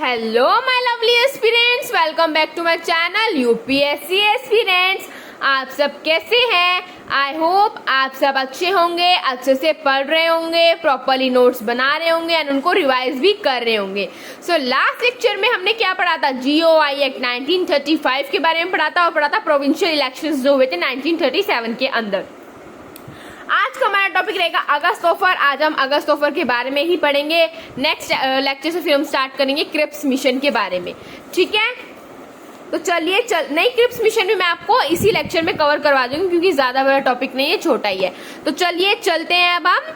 Hello my lovely aspirants, welcome back to my channel UPSC aspirants. आप सब कैसे हैं? आई होप आप सब अच्छे होंगे, अच्छे से पढ़ रहे होंगे, प्रॉपरली नोट्स बना रहे होंगे एंड उनको रिवाइज भी कर रहे होंगे। सो लास्ट लेक्चर में हमने क्या पढ़ा था? GOI एक्ट 1935 के बारे में पढ़ा था और पढ़ा था प्रोविंशियल इलेक्शंस जो हुए थे 1937 के अंदर। आज का हमारा टॉपिक रहेगा अगस्त ऑफर। आज हम अगस्त ऑफर के बारे में ही पढ़ेंगे। नेक्स्ट लेक्चर से फिर हम स्टार्ट करेंगे क्रिप्स मिशन के बारे में, ठीक है? तो चलिए नई क्रिप्स मिशन भी मैं आपको इसी लेक्चर में कवर करवा दूंगी क्योंकि ज्यादा बड़ा टॉपिक नहीं है, छोटा ही है। तो चलिए चलते हैं। अब हम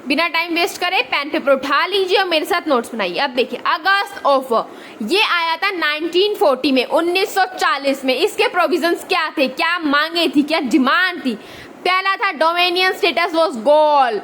बिना टाइम वेस्ट करे पेन पेपर उठा लीजिए और मेरे साथ नोट्स बनाइए। अब देखिए अगस्त ऑफर ये आया था 1940 में, 1940 में। इसके प्रोविजंस क्या थे, क्या मांगे थी, क्या डिमांड थी? पहला था डोमिनियन स्टेटस वाज गोल।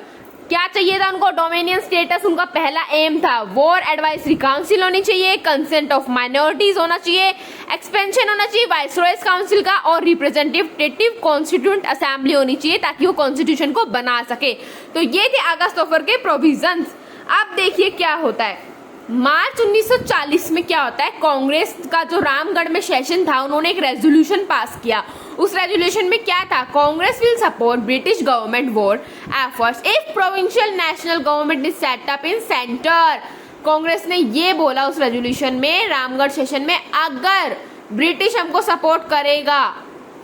क्या चाहिए था उनको? डोमिनियन स्टेटस उनका पहला एम था। वॉर एडवाइजरी काउंसिल होनी चाहिए, कंसेंट ऑफ माइनॉरिटीज होना चाहिए, एक्सपेंशन होना चाहिए वाइसरॉयज काउंसिल का, और रिप्रेजेंटेटिव कॉन्स्टिट्यूएंट असेंबली होनी चाहिए ताकि वो कॉन्स्टिट्यूशन को बना सके। तो ये थे अगस्त ऑफर के प्रोविजंस। अब देखिए क्या होता है। मार्च 1940 में क्या होता है, कांग्रेस का जो रामगढ़ में सेशन था उन्होंने एक रेजोल्यूशन पास किया। उस रेजोल्यूशन में क्या था? Congress will support British government war efforts if provincial national government is set up in centre. Congress ने ये बोला उस रेजोल्यूशन में, रामगढ़ सेशन में, अगर ब्रिटिश हमको सपोर्ट करेगा,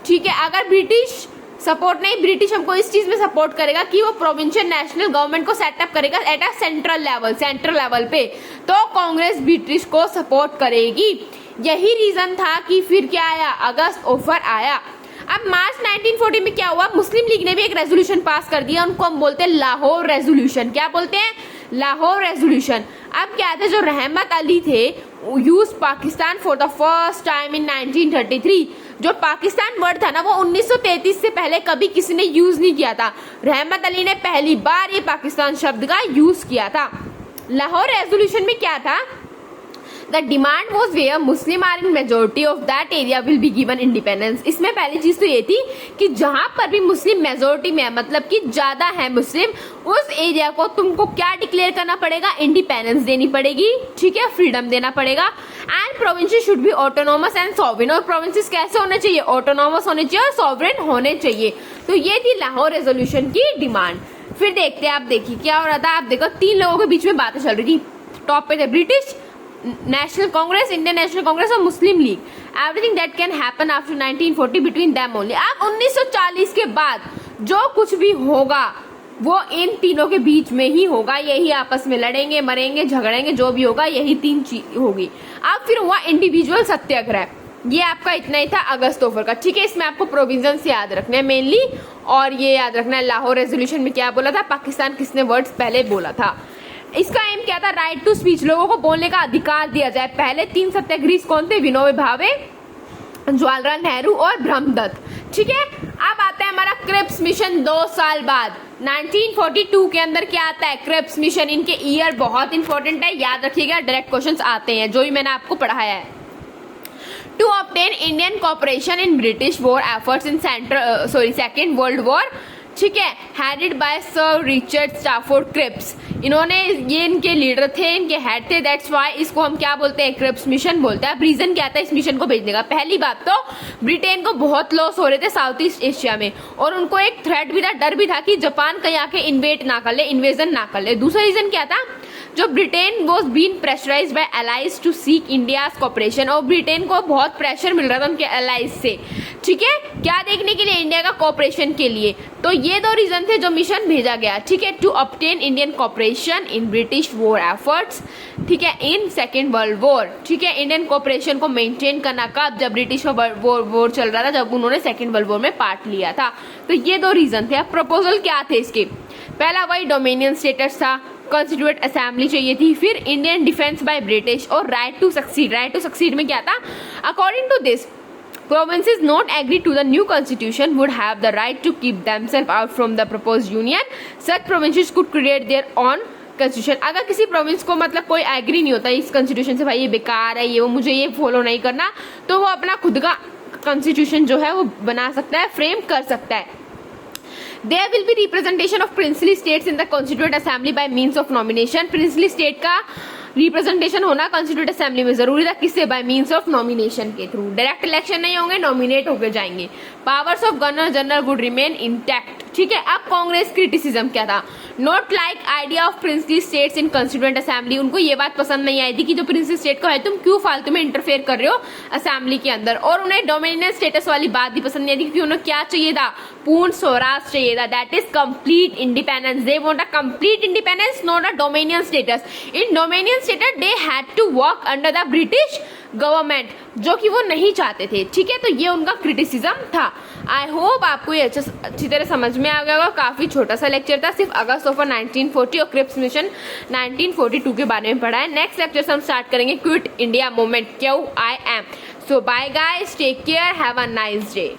ठीक है, अगर ब्रिटिश सपोर्ट नहीं, ब्रिटिश हमको इस चीज में सपोर्ट करेगा कि वो प्रोविंशियल नेशनल गवर्नमेंट को सेटअप करेगा एट अ सेंट्रल लेवल पे, तो कांग्रेस ब्रिटिश को सपोर्ट करेगी। यही रीजन था कि फिर क्या आया, अगस्त ऑफर आया। अब मार्च 1940 में क्या हुआ, मुस्लिम लीग ने भी एक रेजोल्यूशन पास कर दिया। उनको हम बोलते हैं लाहौर रेजोल्यूशन। क्या बोलते हैं? लाहौर रेजोल्यूशन। अब क्या थे, जो रहमत अली थे use Pakistan for the first time in 1933। जो पाकिस्तान वर्ड था ना वो 1933 से पहले कभी किसी ने यूज नहीं किया था। रहमत अली ने पहली बार ये पाकिस्तान शब्द का यूज किया था। लाहौर रेजोल्यूशन में क्या था? The demand was where Muslim are in majority of that area will be given independence। इसमें पहली चीज तो ये थी कि जहां पर भी मुस्लिम मेजोरिटी में है, मतलब कि ज्यादा है मुस्लिम, उस एरिया को तुमको क्या डिक्लेयर करना पड़ेगा? इंडिपेंडेंस देनी पड़ेगी, ठीक है, फ्रीडम देना पड़ेगा। And provinces should be autonomous and sovereign. और प्रोविंसेस कैसे होने चाहिए? ऑटोनोमस होने चाहिए और सॉवरेन होने चाहिए। तो ये थी लाहौर रेजोल्यूशन की डिमांड। फिर देखते हैं, आप देखिए क्या हो रहा था। आप देखो 3 लोगों के बीच में बातें चल रही थी। टॉप पे थे British, National Congress, Indian National Congress और Muslim League. Everything that can happen after 1940 between them only. अब 1940 के बाद जो कुछ भी होगा वो इन तीनों के बीच में ही होगा। यही आपस में लड़ेंगे, मरेंगे, झगड़ेंगे, जो भी होगा यही 3 चीज होगी। अब फिर हुआ इंडिविजुअल सत्याग्रह। ये आपका इतना ही था अगस्त ऑफर का, ठीक है। इसमें आपको प्रोविजंस याद रखने हैं मेनली, और ये याद रखना है लाहौर रेजोल्यूशन में क्या बोला था, पाकिस्तान किसने वर्ड्स पहले बोला था। इसका एम क्या था? राइट टू स्पीच, लोगों को बोलने का अधिकार दिया जाए। पहले 3 सत्याग्रही कौन थे? विनोबा भावे, जवाहरलाल नेहरू और ब्रह्मदत्त, ठीक है। अब आता है हमारा क्रिप्स मिशन 2 साल बाद 1942 के अंदर क्या आता है? Cripps mission. इनके ईयर बहुत इंपॉर्टेंट है, याद रखिएगा, डायरेक्ट क्वेश्चंस आते हैं जो भी मैंने आपको पढ़ाया है। To obtain Indian cooperation in British war efforts in second world war, ठीक है, headed by sir Richard Stafford Cripps. इन्होंने, ये इनके लीडर थे, इनके हेड थे, दैट्स व्हाई इसको हम क्या बोलते हैं? क्रिप्स मिशन बोलते हैं। अब रीजन क्या था इस मिशन को भेजने का? पहली बात तो ब्रिटेन को बहुत लॉस हो रहे थे साउथ ईस्ट एशिया में, और उनको एक थ्रेट भी था, डर भी था कि जापान कहीं आके इन्वेजन ना कर ले। दूसरा रीजन क्या था? जो Britain was been pressurised by allies to seek India's cooperation, और ब्रिटेन को बहुत प्रेशर मिल रहा था उनके एलाइज से, ठीक है, क्या देखने के लिए? इंडिया का कॉपरेशन के लिए। तो ये 2 रीजन थे जो मिशन भेजा गया, ठीक है। To obtain Indian cooperation in British war efforts, ठीक है, इन सेकेंड वर्ल्ड वॉर, ठीक है। इंडियन कॉपरेशन को मेंटेन करना कब? जब ब्रिटिश का वॉर चल रहा था, जब उन्होंने सेकेंड वर्ल्ड वॉर में पार्ट लिया था। तो ये 2 रीजन थे। अब प्रपोजल क्या थे इसके? पहला वही डोमिनियन स्टेटस था, कॉन्स्टिट्यूएंट असेंबली चाहिए थी, फिर इंडियन डिफेंस बाय ब्रिटिश और right to succeed. Right to succeed में क्या था? According to this provinces not agree to the new constitution would have the right to keep themselves out from the proposed union. Such provinces could create their own constitution। अगर किसी province को मतलब कोई agree नहीं होता इस constitution से, भाई ये बेकार है, ये वो, मुझे ये फॉलो नहीं करना, तो वो अपना खुद का कॉन्स्टिट्यूशन जो है वो बना सकता है, फ्रेम कर सकता है। There will be representation of princely states in the constituent assembly by means of nomination। princely state का रिप्रेजेंटेशन होना कॉन्स्टिट्यूट असेंबली में जरूरी था, किससे? बाय मींस ऑफ नॉमिनेशन के थ्रू। डायरेक्ट इलेक्शन नहीं होंगे, नॉमिनेट होकर जाएंगे। Powers of governor general would remain intact, ठीक है। अब कांग्रेस क्रिटिसिज्म क्या था? Not like idea of princely states in constituent assembly. उनको ये बात पसंद नहीं आई थी कि जो प्रिंसली स्टेट का है तुम क्यों फालतू में इंटरफेयर कर रहे हो असेंबली के अंदर। और उन्हें डोमिनियन स्टेटस वाली बात भी पसंद नहीं आई थी, क्योंकि उन्हें क्या चाहिए था? पूर्ण स्वराज चाहिए था, that is complete independence. They want a complete independence, not a dominion status. In dominion status they had to work under the British government, जो कि वो नहीं चाहते थे, ठीक है। तो ये उनका क्रिटिसिज्म था। आई होप आपको ये अच्छी तरह समझ में आ गया होगा। काफी छोटा सा लेक्चर था, सिर्फ अगस्त ऑफ 1940 और क्रिप्स मिशन 1942 के बारे में पढ़ा है। नेक्स्ट लेक्चर से हम स्टार्ट करेंगे quit India movement, QIM। So bye guys, take care, have a nice day.